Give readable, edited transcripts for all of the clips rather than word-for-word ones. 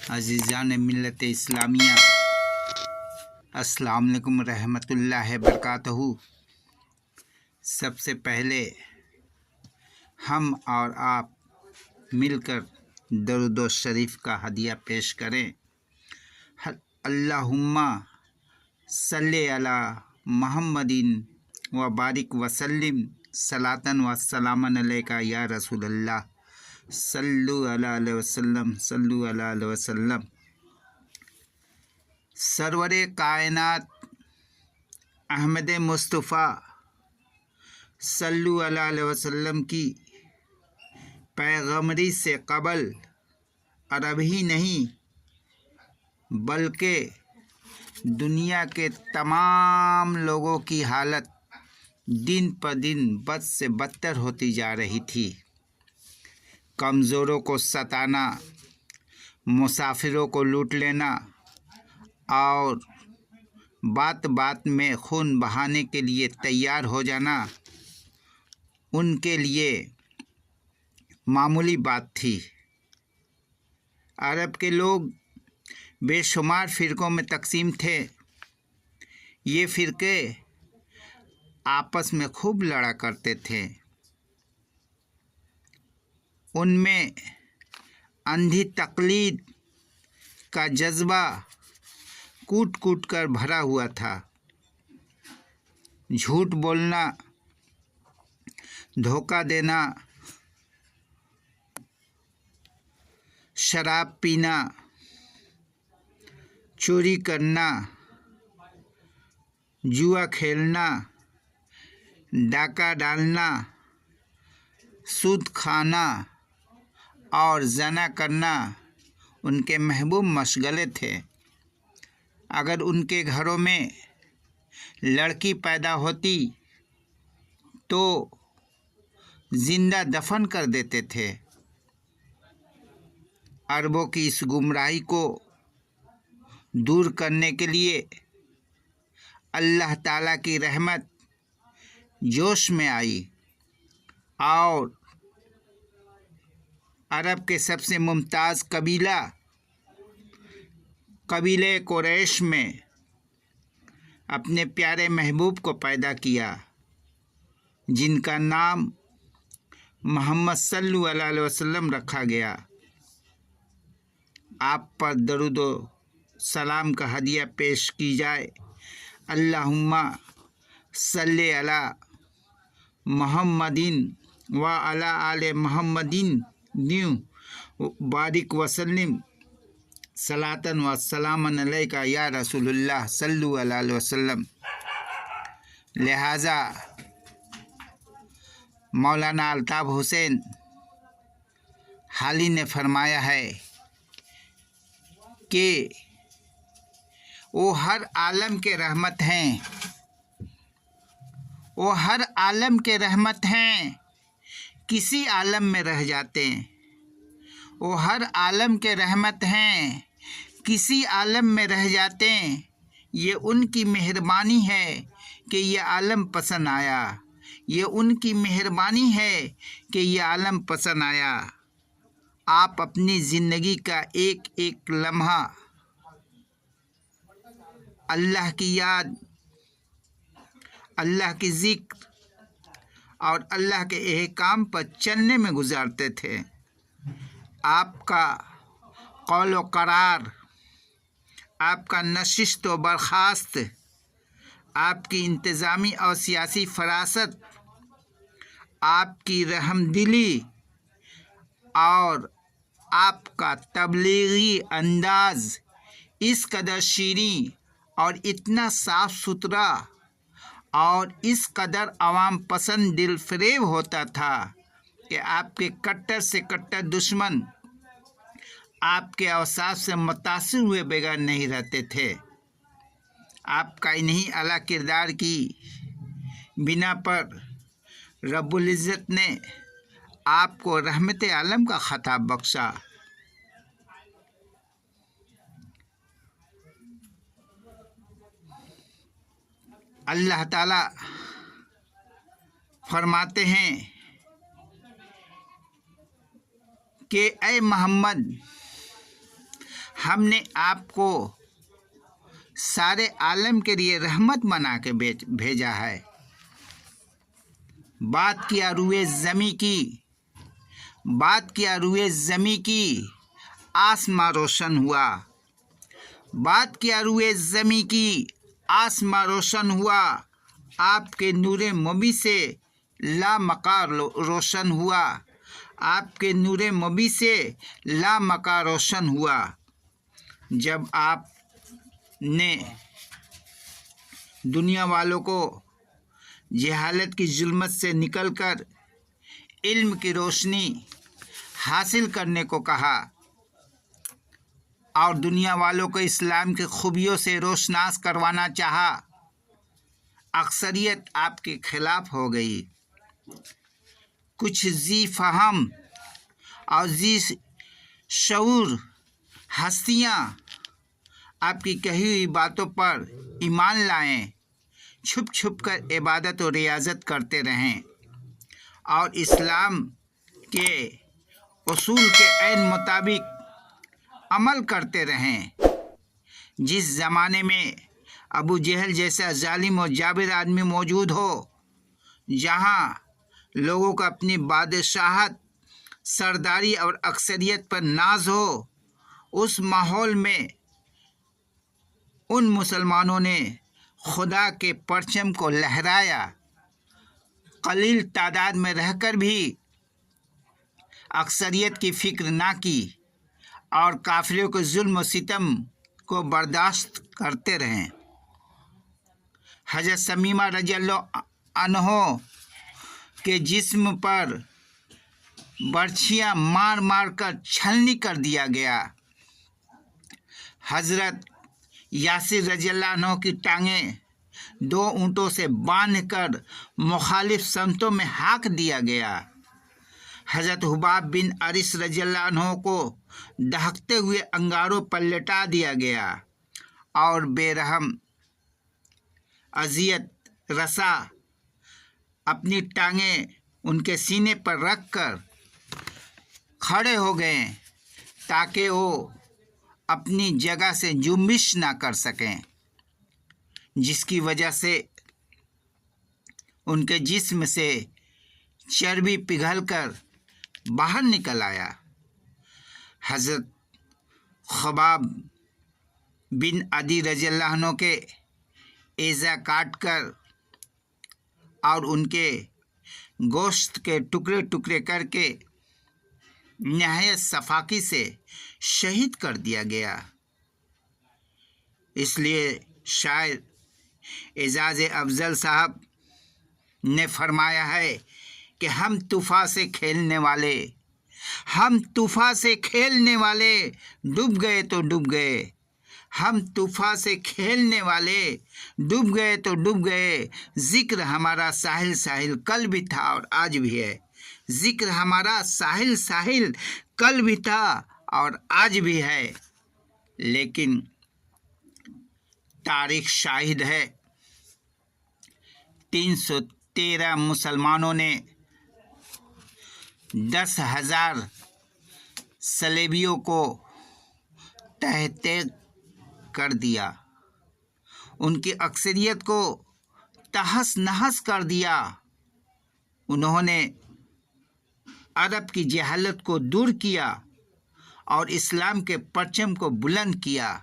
अज़ीज़ान मिल्लत इस्लामिया, अस्सलाम वालेकुम रहमतुल्लाहि बरकातहू। सबसे पहले हम और आप मिलकर दरूद शरीफ का हदिया पेश करें। अल्लाहुम्मा सल्ले अला मुहम्मदिन व बारिक वसल्लिम सलातन व सलामन अलैका या रसूलल्लाह सल्लु अलैहि वसल्लम सल्लु अलैहि वसल्लम। सरवरे कायनात अहमद मुस्तफ़ा सल्लु अलैहि वसल्लम की पैगम्बरी से कबल अरब ही नहीं बल्कि दुनिया के तमाम लोगों की हालत दिन पर दिन बद से बदतर होती जा रही थी। कमज़ोरों को सताना, मुसाफिरों को लूट लेना और बात बात में खून बहाने के लिए तैयार हो जाना उनके लिए मामूली बात थी। अरब के लोग बेशुमार फ़िरक़ों में तकसीम थे। ये फ़िरक़े आपस में खूब लड़ा करते थे। उनमें अंधी तकलीद का जज्बा कूट कूट कर भरा हुआ था। झूठ बोलना, धोखा देना, शराब पीना, चोरी करना, जुआ खेलना, डाका डालना, सूद खाना और ज़ना करना उनके महबूब मशगले थे। अगर उनके घरों में लड़की पैदा होती तो ज़िंदा दफन कर देते थे। अरबों की इस गुमराही को दूर करने के लिए अल्लाह ताला की रहमत जोश में आई और अरब के सबसे मुमताज़ कबीले कुरैश में अपने प्यारे महबूब को पैदा किया, जिनका नाम मोहम्मद सल्लल्लाहु अलैहि वसल्लम रखा गया। आप पर दरूद व सलाम का हदिया पेश की जाए। अल्लाहुम्मा सल्ले अला मुहम्मदिन व अला आले मुहम्मदिन बारिक वसल्लिम सलातन व सलामन अलैका या रसूलुल्लाह सल्लु अलैहि वसल्लम। लिहाजा मौलाना अल्ताफ़ हुसैन हाली ने फरमाया है कि वो हर आलम के रहमत हैं, वो हर आलम के रहमत हैं, किसी आलम में रह जाते हैं। वो हर आलम के रहमत हैं, किसी आलम में रह जाते हैं। ये उनकी मेहरबानी है कि ये आलम पसंद आया, ये उनकी मेहरबानी है कि ये आलम पसंद आया। आप अपनी ज़िंदगी का एक एक लम्हा अल्लाह की याद, अल्लाह की ज़िक्र और अल्लाह के अहकाम पर चलने में गुजारते थे। आपका कौल व करार, आपका नशिस्त व बर्खास्त, आपकी इंतज़ामी और सियासी फरासत, आपकी रहमदिली और आपका तबलीगी अंदाज़ इस कदर शीरीं और इतना साफ़ सुथरा और इस कदर आवाम पसंद दिल फरेब होता था कि आपके कट्टर से कट्टर दुश्मन आपके अवसाफ से मुतासिर हुए बगैर नहीं रहते थे। आपका इन्हीं आला किरदार की बिना पर रब्बुल इज़्ज़त ने आपको रहमत आलम का खिताब बख्शा। अल्लाह ताला फरमाते हैं कि ऐ मोहम्मद ہم نے آپ کو سارے عالم کے لیے رحمت بنا کے بھیجا ہے۔ بات کیا روئے زمیں کی، بات کیا روئے زمیں کی، آسماں روشن ہوا۔ بات کیا روئے زمیں کی، آسماں روشن ہوا۔ آپ کے نور مبیں سے لامکاں روشن ہوا۔ آپ کے نور مبیں سے لامکاں روشن ہوا۔ جب آپ نے دنیا والوں کو جہالت کی ظلمت سے نکل کر علم کی روشنی حاصل کرنے کو کہا اور دنیا والوں کو اسلام کی خوبیوں سے روشناس کروانا چاہا، اکثریت آپ کے خلاف ہو گئی۔ کچھ ذی فہم اور ذی شعور ہستیاں آپ کی کہی ہوئی باتوں پر ایمان لائیں، چھپ چھپ کر عبادت و ریاضت کرتے رہیں اور اسلام کے اصول کے عین مطابق عمل کرتے رہیں۔ جس زمانے میں ابو جہل جیسا ظالم و جابر آدمی موجود ہو، جہاں لوگوں کو اپنی بادشاہت، سرداری اور اکثریت پر ناز ہو، اس ماحول میں ان مسلمانوں نے خدا کے پرچم کو لہرایا، قلیل تعداد میں رہ کر بھی اکثریت کی فکر نہ کی اور کافروں کے ظلم و ستم کو برداشت کرتے رہیں۔ حضرت شمیمہ رضی اللہ عنہ کے جسم پر برچھیاں مار مار کر چھلنی کر دیا گیا۔ حضرت یاسر رضی اللہ عنہ کی ٹانگیں 2 اونٹوں سے باندھ کر مخالف سمتوں میں ہاک دیا گیا۔ حضرت حباب بن عرس رضی اللہ عنہ کو دہکتے ہوئے انگاروں پر لٹا دیا گیا اور بے رحم اذیت رسا اپنی ٹانگیں ان کے سینے پر رکھ کر کھڑے ہو گئے تاکہ وہ اپنی جگہ سے جنبش نہ کر سکیں، جس کی وجہ سے ان کے جسم سے چربی پگھل کر باہر نکل آیا۔ حضرت خباب بن عدی رضی اللہ عنہ کے اعضاء کاٹ کر اور ان کے گوشت کے ٹکڑے ٹکڑے کر کے نہایت صفاقی سے شہید کر دیا گیا۔ اس لیے شاعر اعجاز افضل صاحب نے فرمایا ہے کہ ہم طوفان سے کھیلنے والے، ہم طوفان سے کھیلنے والے ڈوب گئے تو ڈوب گئے، ہم طوفان سے کھیلنے والے ڈوب گئے تو ڈوب گئے۔ ذکر ہمارا ساحل ساحل کل بھی تھا اور آج بھی ہے، ذکر ہمارا ساحل ساحل کل بھی تھا اور آج بھی ہے، لیکن تاریخ شاہد ہے 313 مسلمانوں نے 10,000 صلیبیوں کو تہہ تیغ کر دیا، ان کی اکثریت کو تہس نہس کر دیا۔ انہوں نے عرب کی جہالت کو دور کیا اور اسلام کے پرچم کو بلند کیا۔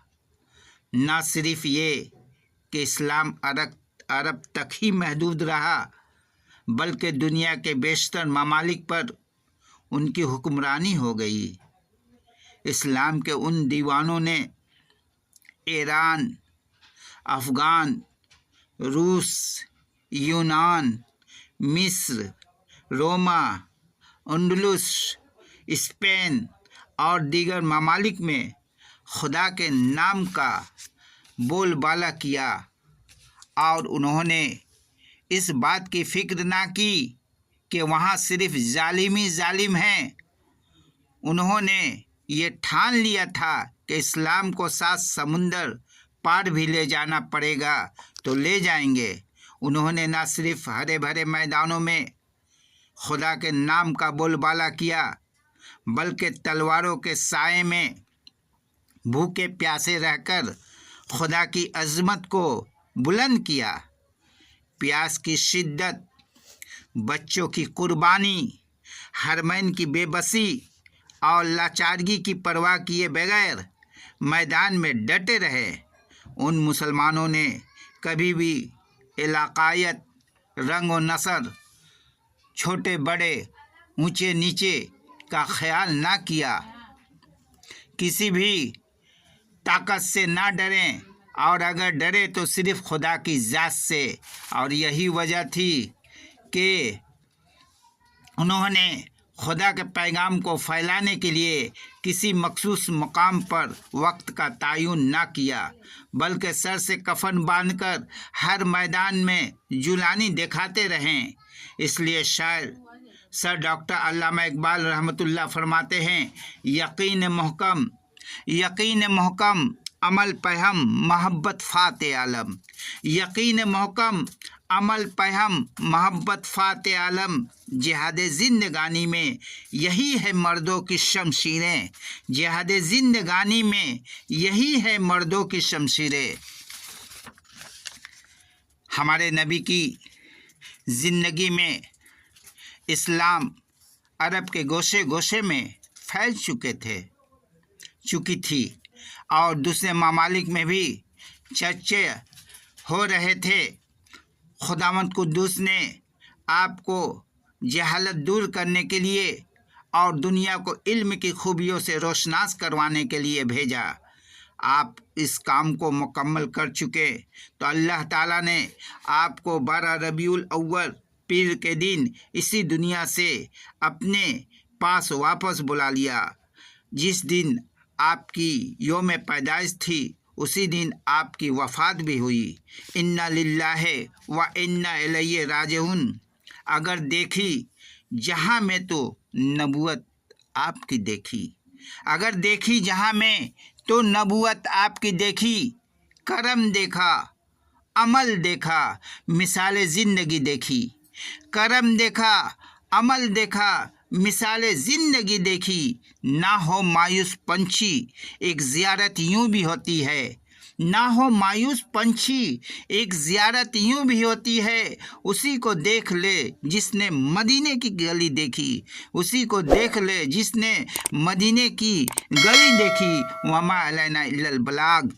نہ صرف یہ کہ اسلام عرب تک ہی محدود رہا، بلکہ دنیا کے بیشتر ممالک پر ان کی حکمرانی ہو گئی۔ اسلام کے ان دیوانوں نے ایران، افغان، روس، یونان، مصر، روما، اندلس، اسپین اور دیگر ممالک میں خدا کے نام کا بول بالا کیا اور انہوں نے اس بات کی فکر نہ کی کہ وہاں صرف ظالم ہی ظالم ہیں۔ انہوں نے یہ ٹھان لیا تھا کہ اسلام کو 7 سمندر پار بھی لے جانا پڑے گا تو لے جائیں گے۔ انہوں نے نہ صرف ہرے بھرے میدانوں میں خدا کے نام کا بول بالا کیا، بلکہ تلواروں کے سائے میں भूखे प्यासे रहकर खुदा की अज़मत को बुलंद किया। प्यास की शिद्दत, बच्चों की कुर्बानी, हरमैन की बेबसी और लाचारगी की परवाह किए बगैर मैदान में डटे रहे। उन मुसलमानों ने कभी भी इलाकायत, रंग व नस्ल, छोटे बड़े, ऊंचे नीचे का ख्याल ना किया। किसी भी ताकत से ना डरें, और अगर डरे तो सिर्फ खुदा की ज़ात से। और यही वजह थी कि उन्होंने खुदा के पैगाम को फैलाने के लिए किसी मखसूस मकाम पर वक्त का तयन ना किया, बल्कि सर से कफन बांधकर हर मैदान में जुलानी दिखाते रहें। इसलिए शायर सर डॉक्टर अल्लामा इकबाल रहमतुल्लाह फरमाते हैं, यकीन महकम अमल पहम मोहब्बत फ़ाते आलम। यकीन महकम अमल पहम मोहब्बत फ़ाते आलम। जिहाद ज़िंदगानी में यही है मर्दों की शमशीरें। जिहाद ज़िंदगानी में यही है मर्दों की शमशीरें। हमारे नबी की ज़िंदगी में इस्लाम अरब के गोशे गोशे में फैल चुकी थी और दूसरे ममालिक में भी चर्चे हो रहे थे। खुदावंद कुद्दूस ने आपको जहालत दूर करने के लिए और दुनिया को इल्म की खूबियों से रोशनास करवाने के लिए भेजा। आप इस काम को मुकम्मल कर चुके तो अल्लाह ताला ने आपको 12 रबीउल अव्वल पीर के दिन इसी दुनिया से अपने पास वापस बुला लिया। जिस दिन आपकी यौम पैदाइश थी उसी दिन आपकी वफ़ात भी हुई। इन्ना लिल्लाहि व इन्ना इलैहि राजिऊन। अगर देखी जहाँ में तो नबूवत आपकी देखी, अगर देखी जहाँ में तो नबूवत आपकी देखी। करम देखा, अमल देखा, मिसाल ज़िंदगी देखी। करम देखा, अमल देखा, मिसाल ज़िंदगी देखी। ना हो मायूस पंछी, एक ज़ियारत यूँ भी होती है। ना हो मायूस पंछी, एक ज़ियारत यूँ भी होती है। उसी को देख ले जिसने मदीने की गली देखी। उसी को देख ले जिसने मदीने की गली देखी। वमा अलैना इल्लल बलाग।